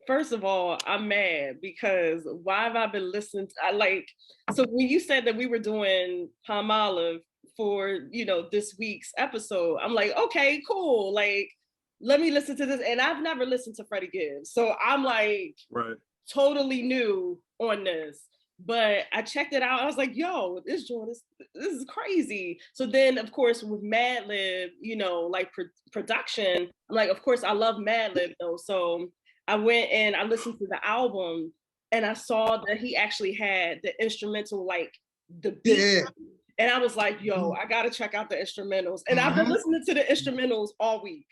First of all, I'm mad because why have I been listening to, so when you said that we were doing Palmolive for, this week's episode, I'm like, okay, cool. Like, let me listen to this. And I've never listened to Freddie Gibbs. So I'm like, totally new on this. But I checked it out. I was like, yo, this is crazy. So then, of course, with Madlib, production, I'm like, of course, I love Madlib though. So I went and I listened to the album and I saw that he actually had the instrumental, like the beat. Yeah. And I was like, yo, I got to check out the instrumentals. And I've been listening to the instrumentals all week.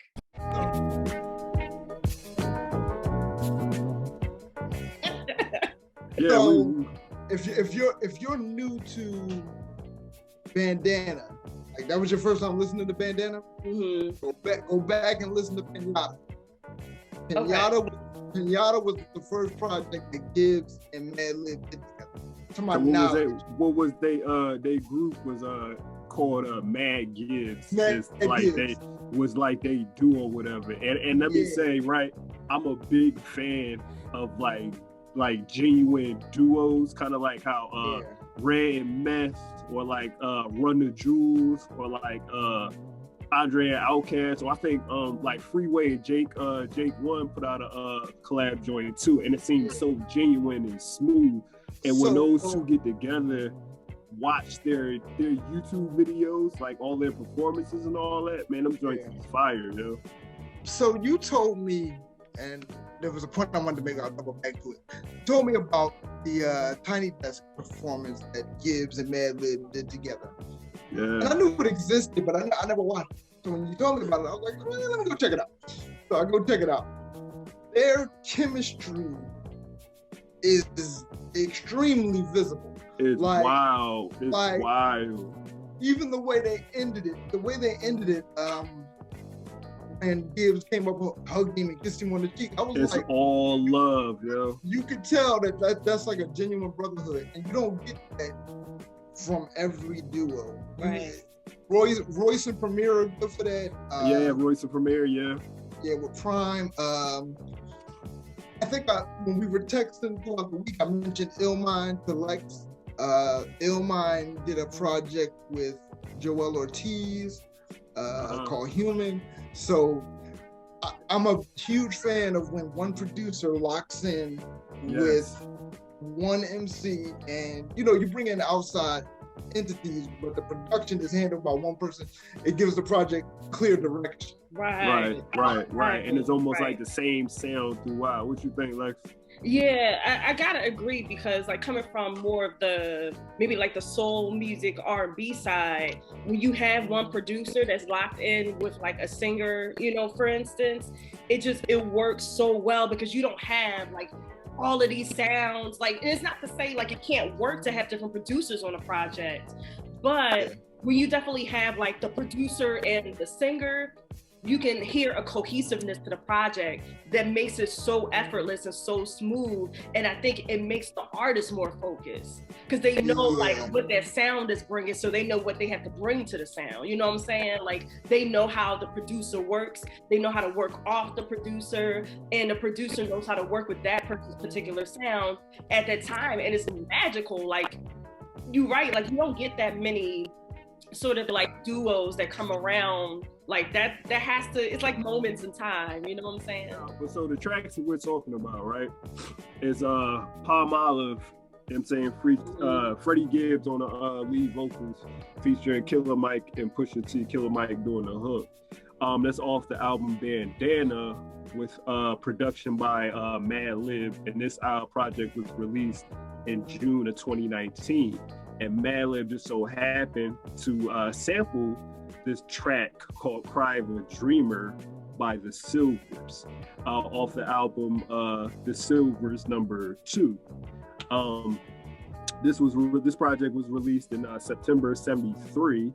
Yeah, so if you're new to Bandana, like that was your first time listening to Bandana, go back and listen to Pinata. Pinata was the first project that Gibbs and Madlib did together. What was they group was called Mad Gibbs. Gibbs. They duo or whatever. And let me say, right, I'm a big fan of like genuine duos, kind of like how Red and Meth, or like Run the Jewels, or like Andre and Outkast, or I think like Freeway and Jake One put out a collab joint too, and it seems so genuine and smooth. And when those two get together, watch their YouTube videos, like all their performances and all that, man, them joints is fire, yo. So you told me, and there was a point I wanted to make, I'll double back to it. You told me about the Tiny Desk performance that Gibbs and Madlib did together. Yeah. And I knew it existed, but I never watched it. So when you told me about it, I was like, let me go check it out. So I go check it out. Their chemistry is extremely visible. It's wild. It's wild. Even the way they ended it, and Gibbs came up, hugged him, and kissed him on the cheek. I was it's all love, yo. You could tell that's like a genuine brotherhood, and you don't get that from every duo. Right. Royce and Premier are good for that. Royce and Premier, yeah. Yeah, with Prime. I think when we were texting throughout the week, I mentioned Illmind to Lex. Illmind did a project with Joel Ortiz called Human. So I'm a huge fan of when one producer locks in with one MC, and you bring in outside entities, but the production is handled by one person. It gives the project clear direction. Right. And it's almost like the same sound throughout. What you think, Lex? Yeah, I gotta agree, because like coming from more of the maybe like the soul music R&B side, when you have one producer that's locked in with like a singer, for instance, it works so well, because you don't have like all of these sounds. Like, and it's not to say like it can't work to have different producers on a project, but when you definitely have like the producer and the singer, you can hear a cohesiveness to the project that makes it so effortless and so smooth. And I think it makes the artist more focused, because they know like what their sound is bringing, so they know what they have to bring to the sound. You know what I'm saying? Like, they know how the producer works, they know how to work off the producer, and the producer knows how to work with that person's particular sound at that time. And it's magical. Like, you're right, like you don't get that many sort of like duos that come around like that has to, it's like moments in time, you know what I'm saying? But so the tracks that we're talking about, right, is Palmolive, I'm saying Freddie Gibbs on the lead vocals, featuring Killer Mike and Pusha T. Killer Mike doing the hook. That's off the album Bandana, with production by Madlib, and this project was released in June of 2019. And Madlib just so happened to sample this track called Cry of a Dreamer by the Sylvers off the album The Sylvers #2. This project was released in September '73,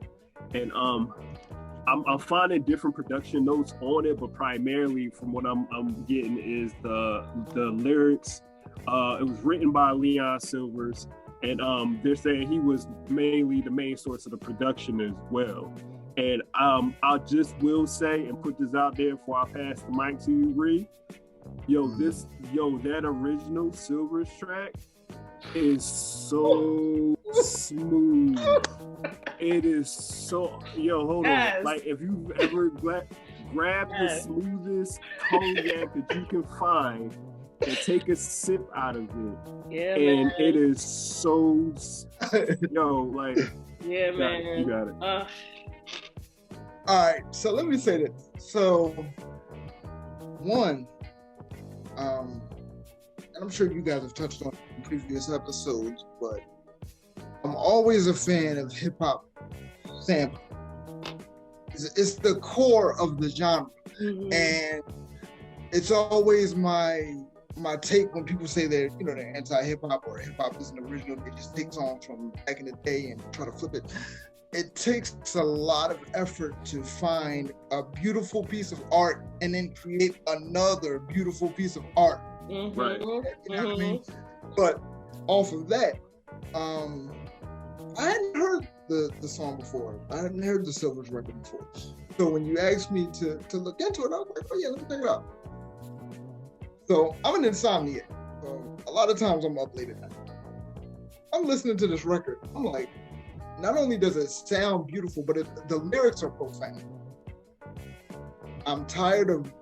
and I'm finding different production notes on it, but primarily from what I'm getting is the lyrics. It was written by Leon Sylvers, and they're saying he was mainly the main source of the production as well. And I just will say and put this out there before I pass the mic to you, Ree. that original Sylvers track is so smooth. It is so, hold on. Like, if you've ever grab the smoothest cognac that you can find and take a sip out of it. Yeah, and man. It is so, like. Yeah, man. You got it. All right, so let me say this. So, one, and I'm sure you guys have touched on it in previous episodes, but I'm always a fan of hip hop sample. It's the core of the genre, and it's always my take when people say they're anti-hip hop or hip hop isn't original. They just take songs from back in the day and try to flip it. It takes a lot of effort to find a beautiful piece of art and then create another beautiful piece of art. Right. You know what I mean? But off of that, I hadn't heard the song before. I hadn't heard the Sylvers record before. So when you asked me to look into it, I was like, oh yeah, let me check it out. So I'm an insomniac. So a lot of times I'm up late at night. I'm listening to this record. I'm like, not only does it sound beautiful, but the lyrics are profound. I'm tired of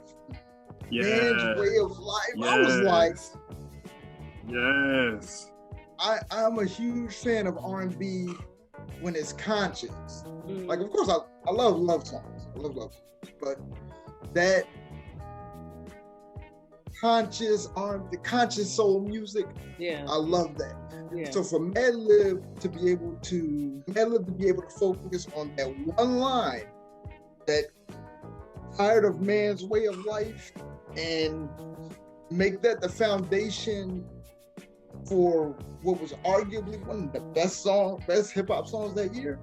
man's way of life. Yes. I was like, yes. I'm a huge fan of R&B when it's conscious. Like, of course, I love love songs. I love love songs. But that conscious R&B, conscious soul music, I love that. Yeah. So for Madlib to be able to focus on that one line, that tired of man's way of life, and make that the foundation for what was arguably one of the best hip hop songs that year,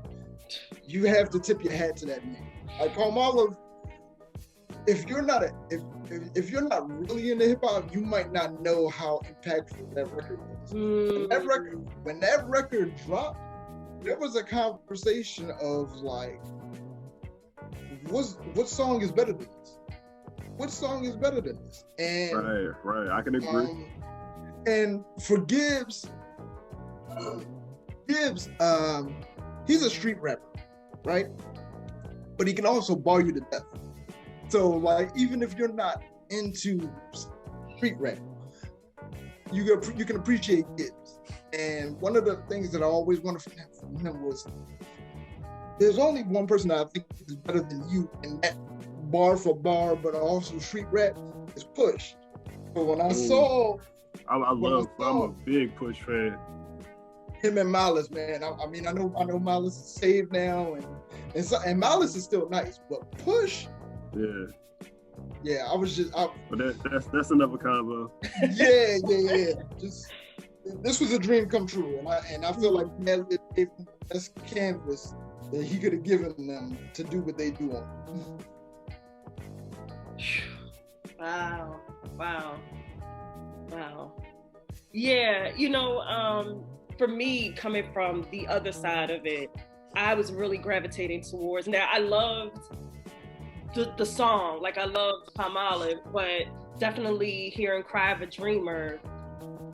you have to tip your hat to that man. Like Palmolive, if you're not really into hip hop, you might not know how impactful that record was. When that record dropped, there was a conversation of like, what song is better than this? What song is better than this? And right, I can agree. And for Gibbs, he's a street rapper, right? But he can also bar you to death. So, like, even if you're not into street rap, you can appreciate Gibbs. And one of the things that I always wanted from him was, there's only one person that I think is better than you in that bar for bar, but also street rap, is Push. But when I saw... I'm a big Push fan. Him and Malice, man. I mean, I know Malice is saved now, and Malice is still nice, but Push... Yeah, but that's another combo. Yeah. Just this was a dream come true, and I feel like Madlib gave him the best canvas that he could have given them to do what they do on. Wow. Yeah, for me, coming from the other side of it, I was really gravitating towards. Now, I loved the song, like I loved Palmolive, but definitely hearing Cry of a Dreamer,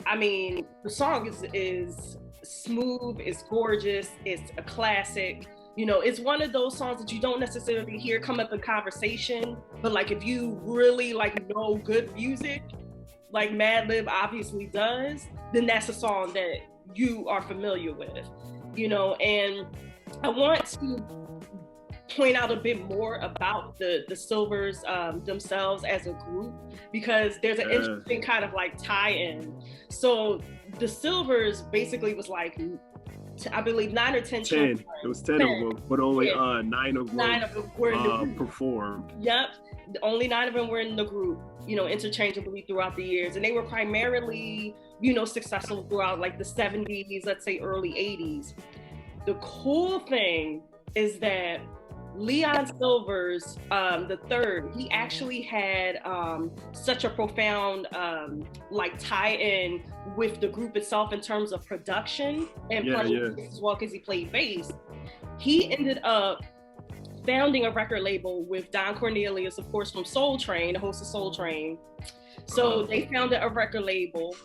I mean, the song is smooth, it's gorgeous, it's a classic. It's one of those songs that you don't necessarily hear come up in conversation, but like if you really like know good music, like Madlib obviously does, then that's a song that you are familiar with, and I want to point out a bit more about the Sylvers themselves as a group, because there's an interesting kind of like tie-in. So the Sylvers basically was like, I believe 9 or 10 children. It was 10 of them, but only 9 of them were in the group. Performed. Yep, only 9 of them were in the group, interchangeably throughout the years, and they were primarily, successful throughout like the 70s, let's say early 80s. The cool thing is that Leon Sylvers, the third, he actually had such a profound like tie-in with the group itself in terms of production and playing bass as well, because he played bass. He ended up founding a record label with Don Cornelius, of course, from Soul Train, the host of Soul Train. So they founded a record label,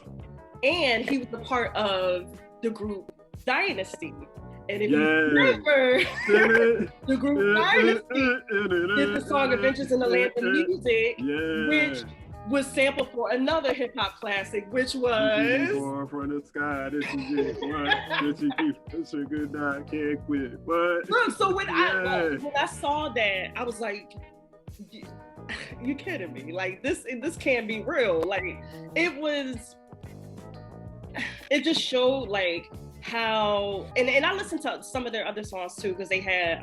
and he was a part of the group Dynasty. And if you remember, the group Dynasty did the song Adventures in the Land of Music, which was sampled for another hip hop classic, which was Born from the Sky. This is it. This you keep. This a good night. Can't quit. But look, so when I saw that, I was like, "You kidding me? Like this can't be real." Like it just showed like how, and I listened to some of their other songs too, because they had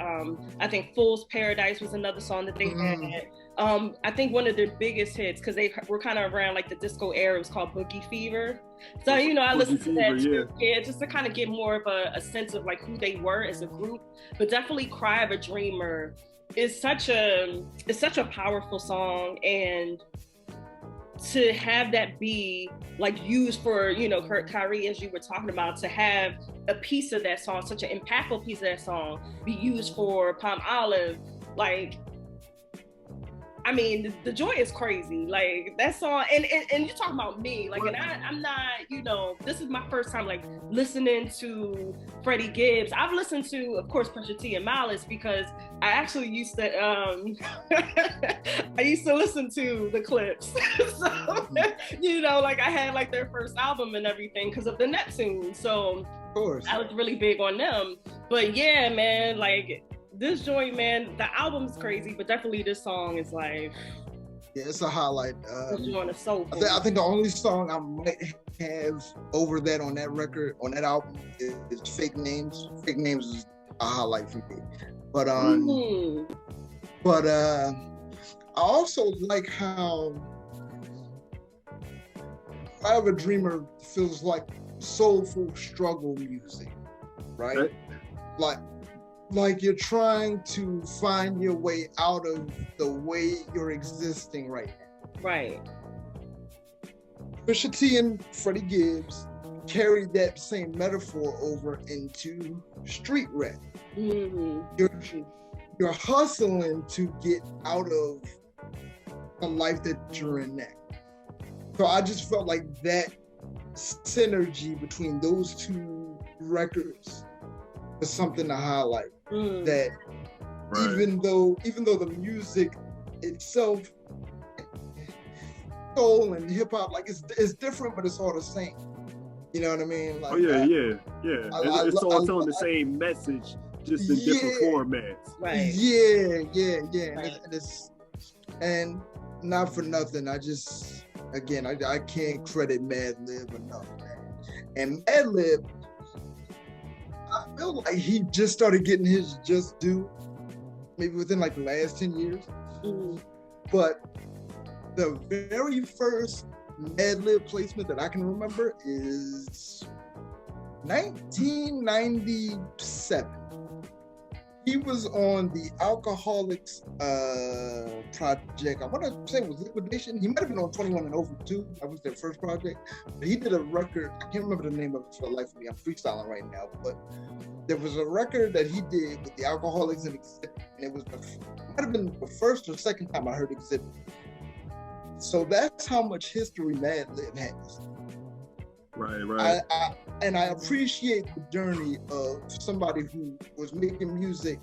I think Fool's Paradise was another song that they had. I think one of their biggest hits, because they were kind of around like the disco era, was called Boogie Fever. So I listened to that too, just to kind of get more of a sense of like who they were as a group. But definitely Cry of a Dreamer is such a powerful song, and to have that be like used for, Karee, as you were talking about, to have a piece of that song, such an impactful piece of that song, be used for Palmolive, like, I mean, the joy is crazy. Like that song, and you're talking about me, like, and I'm not, this is my first time like listening to Freddie Gibbs. I've listened to, of course, Pusha T and Malice, because I actually used to, I used to listen to the Clips. So, like I had like their first album and everything because of the Neptune. So of course, I was really big on them. But yeah, man, like, this joint, man, the album's crazy, but definitely this song is like, yeah, it's a highlight. This joint is so cool. I think the only song I might have over that on that record, on that album, is Fake Names. Fake Names is a highlight for me. But I also like how I Have a Dreamer feels like soulful struggle music, right? Like you're trying to find your way out of the way you're existing right now. Right. Pusha T and Freddie Gibbs carried that same metaphor over into street rap. Mm-hmm. You're hustling to get out of the life that you're in now. So I just felt like that synergy between those two records is something to highlight. That even though the music itself, soul and hip hop, like it's different, but it's all the same. You know what I mean? Like, it's all telling the same message, just in different formats. Right. Yeah. And not for nothing, I can't credit Madlib enough, man. And Madlib, I feel like he just started getting his just due, maybe within like the last 10 years. Mm-hmm. But the very first Madlib placement that I can remember is 1997. He was on the Alcoholics project. I want to say it was Liquidation. He might have been on 21 and Over too. That was their first project. But he did a record. I can't remember the name of it for the life of me. I'm freestyling right now. But there was a record that he did with the Alcoholics and Exhibit. And it might have been the first or second time I heard Exhibit. So that's how much history Madlib has. Right. I appreciate the journey of somebody who was making music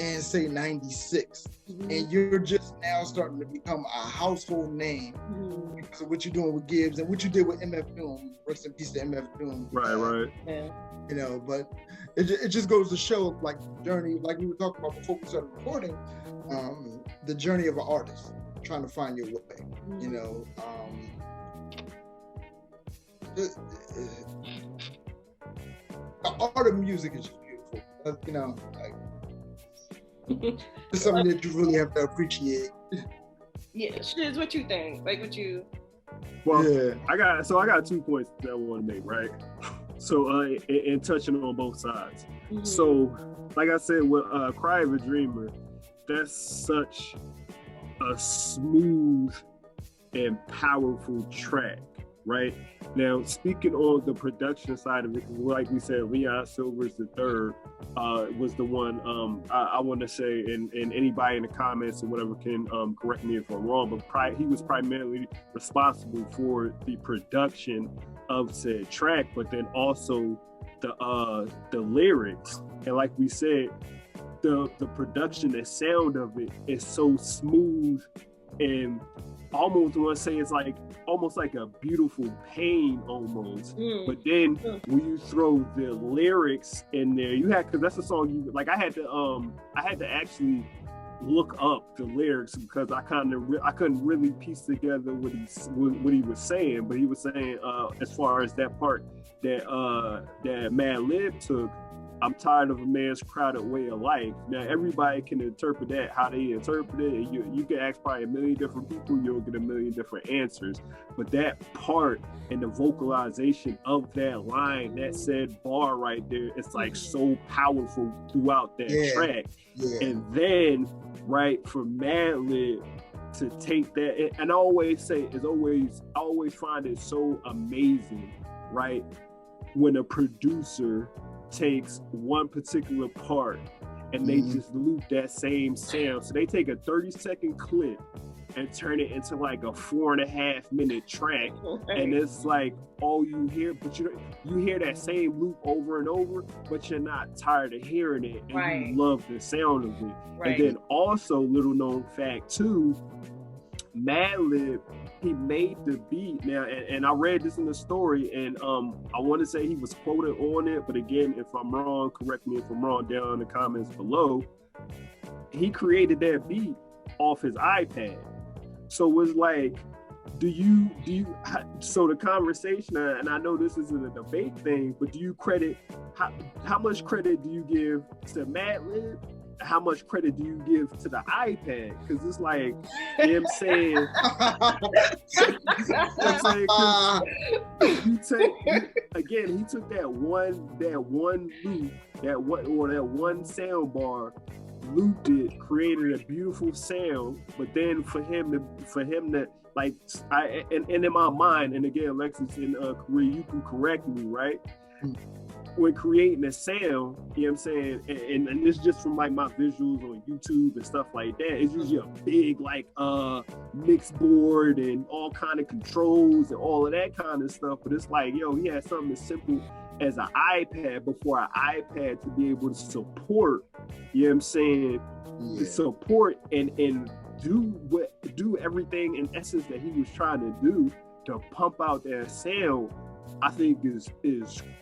in, say, 96, and you're just now starting to become a household name because of what you're doing with Gibbs and what you did with MF Doom. Rest in peace to MF Doom. Right. Yeah. But it just goes to show, like, the journey, like we were talking about before we started recording, the journey of an artist, trying to find your way, the art of music is just beautiful. It's something that you really have to appreciate. Yeah, Shizz, what you think? Like, what you? Well, yeah. I got 2 points that I want to make, right? So, and touching on both sides. Mm-hmm. So, like I said, with Cry of a Dreamer, that's such a smooth and powerful track, right? Now, speaking on the production side of it, like we said, Leon Sylvers III was the one, I want to say, and anybody in the comments or whatever can correct me if I'm wrong, but he was primarily responsible for the production of said track, but then also the lyrics. And like we said, the production, the sound of it is so smooth and almost want to say it's like almost like a beautiful pain almost. But then when you throw the lyrics in there, you had, because that's a song you like. I had to actually look up the lyrics because I couldn't really piece together what he was saying. But he was saying as far as that part that Madlib took, I'm tired of a man's crowded way of life. Now, everybody can interpret that how they interpret it. And you can ask probably a million different people, you'll get a million different answers. But that part and the vocalization of that line, that said bar right there, it's like so powerful throughout that track. Yeah. And then, right, for Madlib to take that, and I always say, I always find it so amazing, right, when a producer takes one particular part and they just loop that same sound. So they take a 30-second clip and turn it into like a 4.5 minute track. And it's like all you hear, but you hear that same loop over and over, but you're not tired of hearing it, and you love the sound of it. And then also, little known fact too, Madlib, he made the beat now, and I read this in the story, and I want to say he was quoted on it, but again, if I'm wrong, correct me if I'm wrong down in the comments below. He created that beat off his iPad. So it's like, so the conversation, and I know this isn't a debate thing, but do you credit, how much credit do you give to Madlib? How much credit do you give to the iPad? Because it's like, you know what I'm saying? He took that one loop, that one sound bar, looped it, created a beautiful sound. But then for him to like, and in my mind, and again, Alexis and Karee, you can correct me, right? When creating a sound, you know what I'm saying, and this just from like my visuals on YouTube and stuff like that, it's usually a big like mix board and all kind of controls and all of that kind of stuff. But it's like, yo, he had something as simple as an iPad before an iPad to be able to support, you know what I'm saying, to support and do everything in essence that he was trying to do to pump out that sound. I think is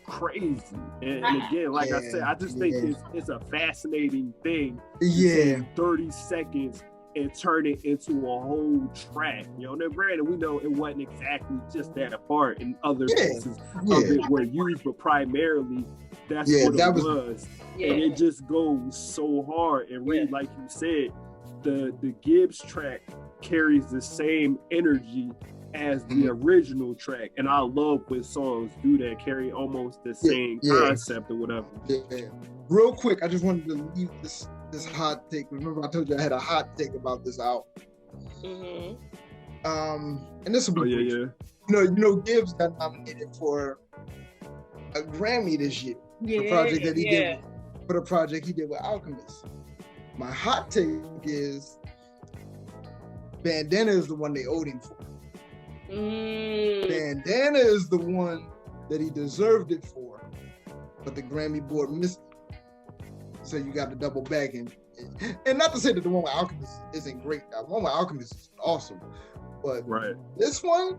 crazy, and again, like I said, I just think it's a fascinating thing. To take 30 seconds and turn it into a whole track. You know, now granted, we know it wasn't exactly just that part, and other pieces of it were used, but primarily that's what it was. And it just goes so hard. And really, like you said, the Gibbs track carries the same energy as the original track, and I love when songs do that, carry almost the same concept or whatever. Real quick, I just wanted to leave this hot take. Remember, I told you I had a hot take about this album. And this will be you know, Gibbs got nominated for a Grammy this year for the project that he did. For the project he did with Alchemist. My hot take is Bandana is the one they owed him for. Bandana is the one that he deserved it for, but the Grammy board missed it. So you got to double back, and not to say that the one with Alchemist isn't great. The one with Alchemist is awesome, but this one,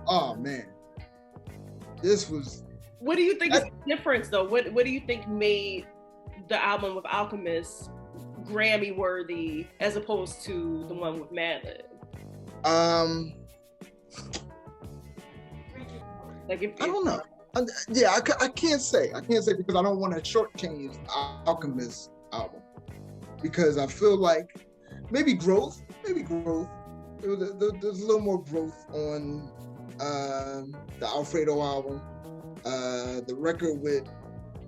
oh man, this was. What do you think is the difference though? What do you think made the album with Alchemist Grammy worthy as opposed to the one with Madlib? Like I don't know. I can't say because I don't want to shortchange the Alchemist album, because I feel like maybe growth. There's a little more growth on the Alfredo album. The record with,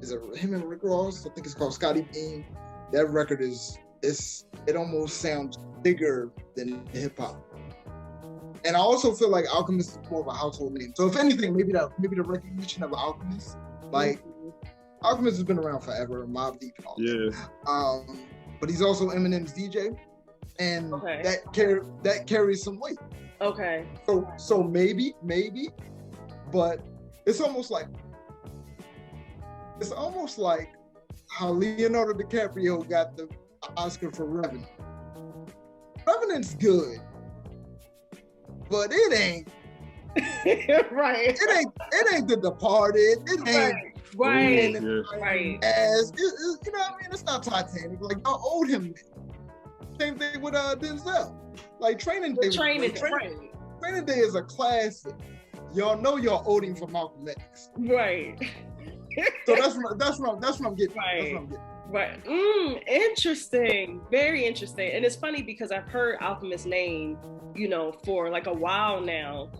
is it him and Rick Ross? I think it's called Scotty Beam. That record it almost sounds bigger than hip hop. And I also feel like Alchemist is more of a household name. So if anything, maybe the recognition of Alchemist, like Alchemist has been around forever, Mobb Deep and all that. But he's also Eminem's DJ, and that carries some weight. Okay. So maybe, but it's almost like how Leonardo DiCaprio got the Oscar for Revenant. Revenant's good, but it ain't right. It ain't The Departed. It ain't right. As you know what I mean? It's not Titanic. Like y'all owed him that. Same thing with Denzel. Like Training Day. Training Day is a classic. Y'all know y'all owed him for Malcolm X. Right. So that's what I'm getting. Right. Right. Interesting. Very interesting. And it's funny because I've heard Alchemist's name, you know, for like a while now.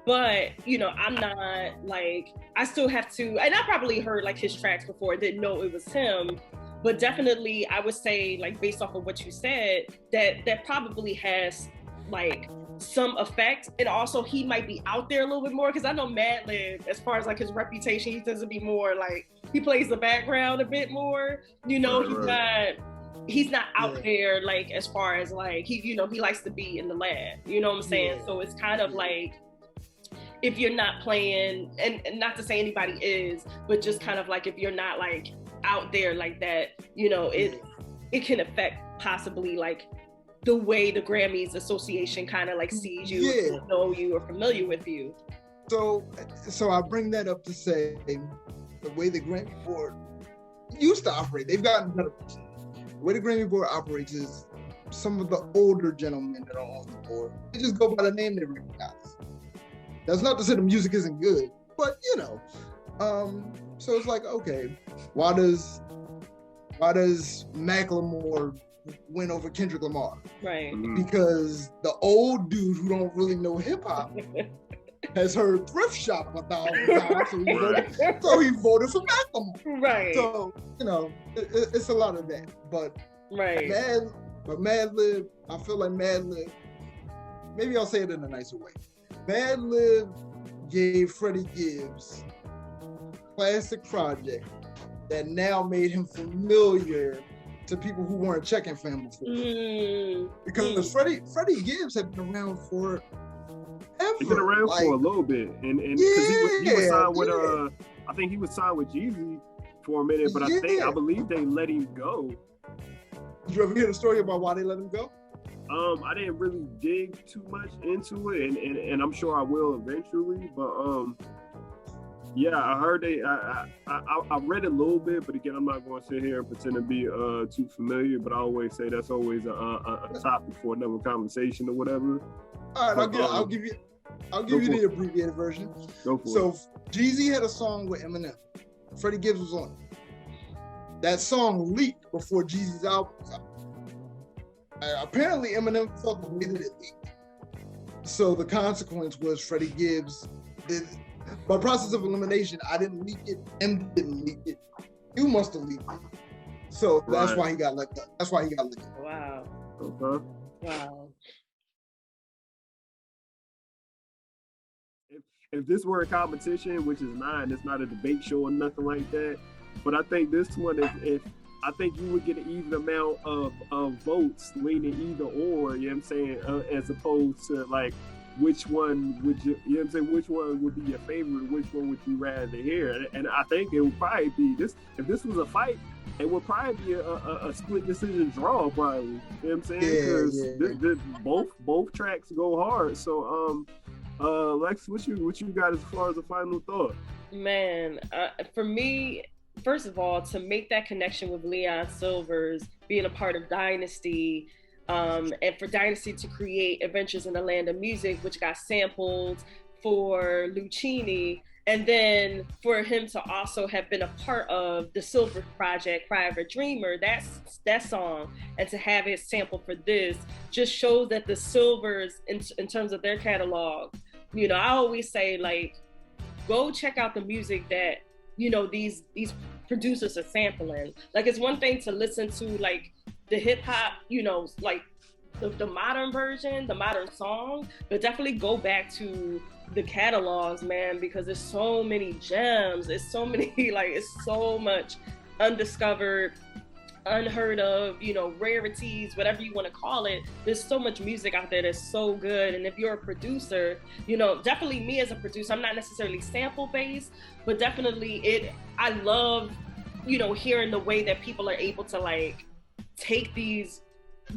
But, you know, I'm not like, I still have to, and I probably heard like his tracks before, didn't know it was him. But definitely I would say, like, based off of what you said, that probably has like some effect. And also he might be out there a little bit more, because I know Madlib, as far as like his reputation, he tends to be more like, he plays the background a bit more, you know. He's not out there like, as far as like, he likes to be in the lab, you know what I'm saying? So it's kind of like, if you're not playing, and not to say anybody is, but just kind of like, if you're not like out there like that, you know, it can affect possibly like the way the Grammys Association kind of like sees you, know you, or familiar with you. So I bring that up to say, the way the Grammy Board used to operate, they've gotten better. The way the Grammy Board operates is some of the older gentlemen that are on the board, they just go by the name they recognize. That's not to say the music isn't good, but you know. So it's like, okay, why does Macklemore win over Kendrick Lamar? Right. Because the old dude who don't really know hip hop has heard Thrift Shop 1,000 times, so he voted for Macklemore. Right. So, you know, it's a lot of that. But Madlib, I feel like Madlib, maybe I'll say it in a nicer way. Madlib gave Freddie Gibbs a classic project that now made him familiar to people who weren't checking for him before. Because Freddie Gibbs had been around for ever. He's been around for a little bit, and because he was signed with I think he was signed with Jeezy for a minute, but I believe they let him go. Did you ever hear the story about why they let him go? I didn't really dig too much into it, and I'm sure I will eventually. But yeah, I heard I read a little bit, but again, I'm not going to sit here and pretend to be too familiar. But I always say that's always a topic for another conversation or whatever. All right, I'll give you the abbreviated version. Go for it. So Jeezy had a song with Eminem. Freddie Gibbs was on it. That song leaked before Jeezy's album was out. Apparently Eminem felt the way that it leaked. So the consequence was Freddie Gibbs did, by process of elimination, I didn't leak it, M didn't leak it, you must have leaked it. So that's why he got let go. That's why he got let go. Wow. Okay. Wow. If this were a competition, which is not, it's not a debate show or nothing like that, but I think this one, if I think you would get an even amount of votes leaning either or, you know what I'm saying, as opposed to like, which one would you know what I'm saying, which one would be your favorite, which one would you rather hear? And I think it would probably be this, if this was a fight, it would probably be a split decision draw, probably, you know what I'm saying? Because both tracks go hard. So, Lex, what you got as far as a final thought? Man, for me, first of all, to make that connection with Leon Sylvers, being a part of Dynasty, and for Dynasty to create Adventures in the Land of Music, which got sampled for Lucchini, and then for him to also have been a part of the Sylvers project, Cry of a Dreamer, that song, and to have it sampled for this, just shows that the Sylvers, in terms of their catalog, you know, I always say, like, go check out the music that, you know, these producers are sampling. Like, it's one thing to listen to like the hip hop, you know, like the modern version, the modern song, but definitely go back to the catalogs, man, because there's so many gems. It's so many, like, it's so much undiscovered, unheard of, you know, rarities, whatever you want to call it. There's so much music out there that's so good. And if you're a producer, you know, definitely me as a producer, I'm not necessarily sample based, but definitely I love, you know, hearing the way that people are able to like take these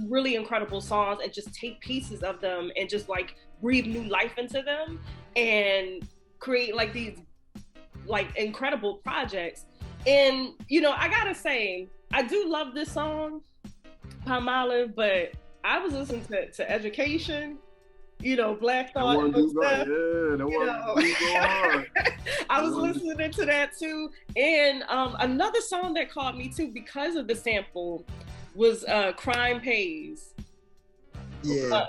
really incredible songs and just take pieces of them and just like breathe new life into them and create like these like incredible projects. And, you know, I gotta say, I do love this song, Palmolive, but I was listening to Education, you know, Black Thought. I was listening to that too. And another song that caught me too because of the sample was Crime Pays. Yeah.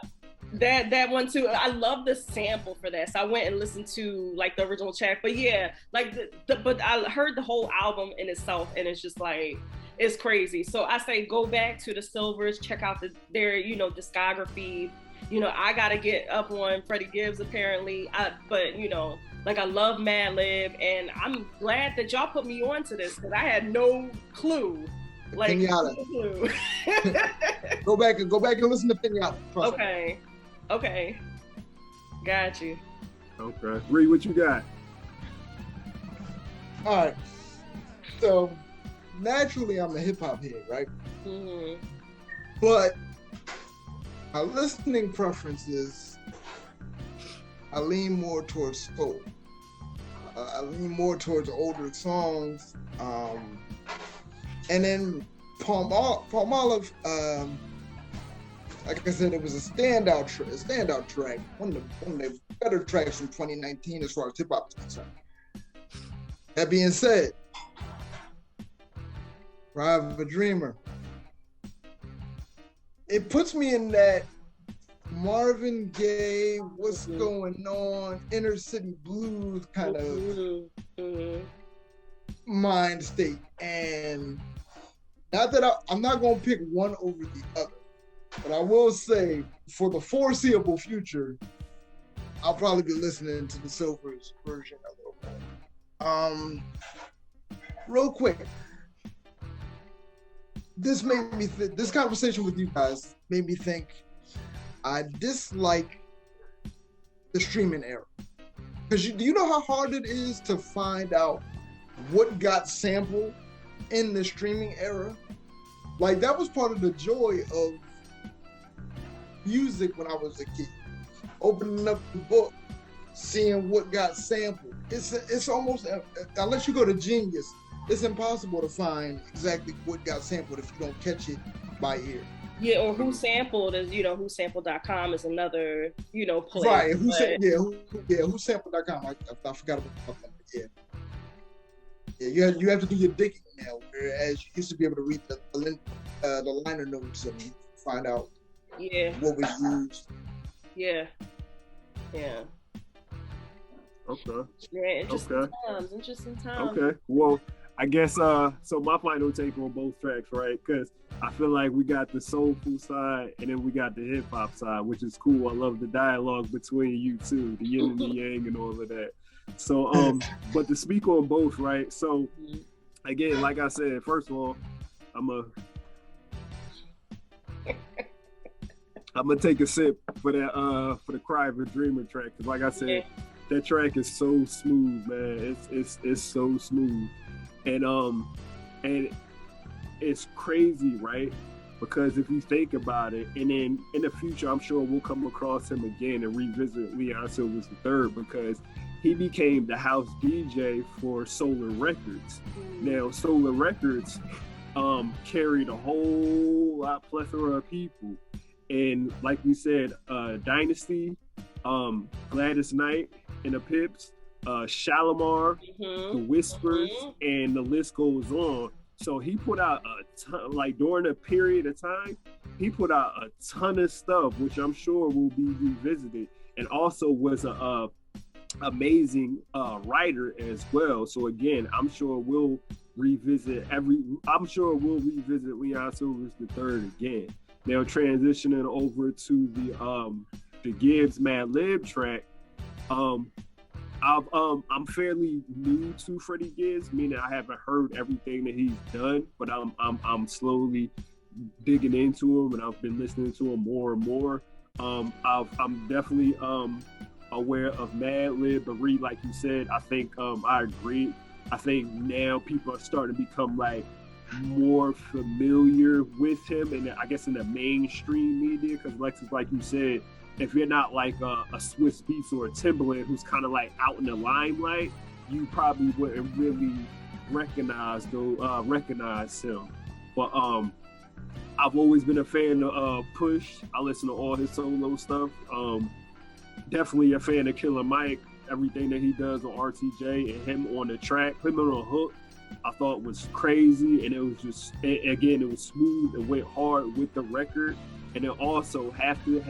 That one too. I love the sample for that. So I went and listened to like the original track. But yeah, like but I heard the whole album in itself and it's just like, it's crazy. So I say go back to the Sylvers, check out their, you know, discography. You know, I gotta get up on Freddie Gibbs apparently. But you know, like I love Madlib, and I'm glad that y'all put me on to this because I had no clue. Like no clue. Go back and listen to Pinata. Okay. Got you. Okay. Ree, what you got? All right. So naturally, I'm a hip hop head, right? Mm-hmm. But my listening preferences, I lean more towards soul. I lean more towards older songs. And then Palmolive, like I said, it was a standout track. One of the better tracks from 2019 as far as hip hop is concerned. That being said, Ride of a Dreamer. It puts me in that Marvin Gaye, what's going on, inner city blues kind of mind state. And not that I'm not going to pick one over the other, but I will say for the foreseeable future, I'll probably be listening to the Sylvers version a little more. Real quick, this made me this conversation with you guys made me think I dislike the streaming era. Because do you know how hard it is to find out what got sampled in the streaming era? Like, that was part of the joy of music when I was a kid. Opening up the book, seeing what got sampled. It's almost, unless you go to Genius, it's impossible to find exactly what got sampled if you don't catch it by ear. Yeah, or Who Sampled is, you know, whosampled.com is another, you know, place. Right, whosampled.com. I forgot about that. Yeah, you have to do your digging now, whereas you used to be able to read the liner notes and find out what was used. Yeah. Okay. Yeah, interesting times. Okay. Well, I guess so my final take on both tracks, right? Because I feel like we got the soulful side and then we got the hip hop side, which is cool. I love the dialogue between you two, the yin and the yang and all of that. So but to speak on both, right? So again, like I said, first of all, I'm gonna take a sip for that for the Cry of a Dreamer track, because like I said, that track is so smooth, man. It's so smooth. And it's crazy, right? Because if you think about it, and then in the future, I'm sure we'll come across him again and revisit Leon Sylvers III, because he became the house DJ for Solar Records. Now, Solar Records carried a whole lot plethora of people. And like we said, Dynasty, Gladys Knight and the Pips, Shalimar, the Whispers, and the list goes on. So he put out a ton, like during a period of time, he put out a ton of stuff, which I'm sure will be revisited, and also was a amazing writer as well. So again, I'm sure we'll revisit Leon Sylvers III again. Now transitioning over to the Gibbs Madlib track. I'm fairly new to Freddie Gibbs, meaning I haven't heard everything that he's done, but I'm slowly digging into him, and I've been listening to him more and more. I'm definitely aware of Madlib, but Reed, like you said, I think I agree. I think now people are starting to become like more familiar with him, and I guess in the mainstream media, because like you said, if you're not like a Swiss Beats or a Timbaland who's kind of like out in the limelight, you probably wouldn't really recognize him. But I've always been a fan of Push. I listen to all his solo stuff. Definitely a fan of Killer Mike. Everything that he does on RTJ and him on the track, him on the hook, I thought was crazy, and it was just, again, it was smooth and went hard with the record. And then also have to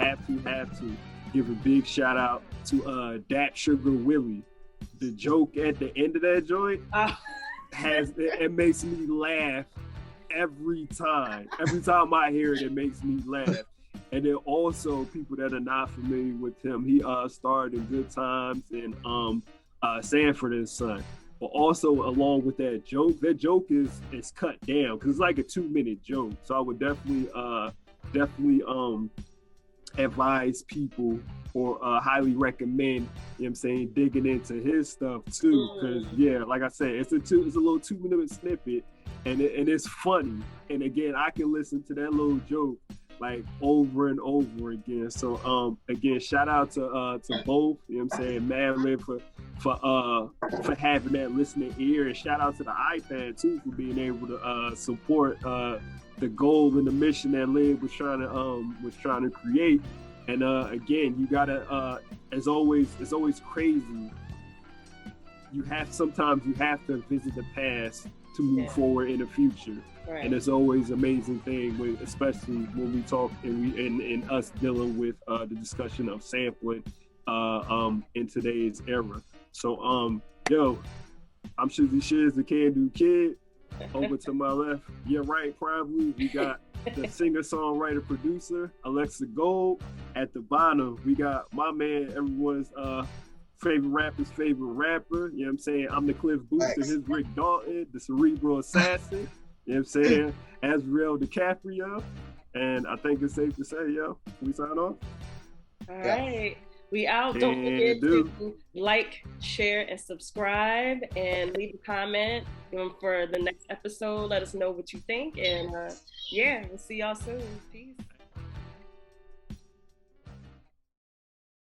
give a big shout out to Dat Sugar Willie. The joke at the end of that joint it makes me laugh every time. Every time I hear it, it makes me laugh. And then also, people that are not familiar with him, he starred in Good Times and Sanford and Son. But also, along with that joke is cut down because it's like a 2-minute joke. So I would definitely advise people or highly recommend, you know what I'm saying, digging into his stuff too. Because yeah, like I said, it's a little 2-minute snippet, and it's funny. And again, I can listen to that little joke like over and over again. So again, shout out to both, you know what I'm saying, Madlib for having that listening ear, and shout out to the iPad too for being able to support the goal and the mission that Lib was trying to create. And again, you gotta as always, it's always crazy. Sometimes you have to visit the past to move forward in the future. Right. And it's always an amazing thing, especially when we talk and us dealing with the discussion of sampling in today's era. So yo, I'm Shizz, the Can Do Kid. Over to my left, you're right, probably. We got the singer-songwriter producer Alexa Gold. At the bottom, we got my man, everyone's favorite rapper's favorite rapper. You know what I'm saying? I'm the Cliff Booster, his Rick Dalton, the Cerebral Assassin. You know what I'm saying? Azrael DiCaprio. And I think it's safe to say, yo, we sign off. All right. We out. Don't forget to like, share, and subscribe, and leave a comment for the next episode. Let us know what you think. And yeah, we'll see y'all soon. Peace.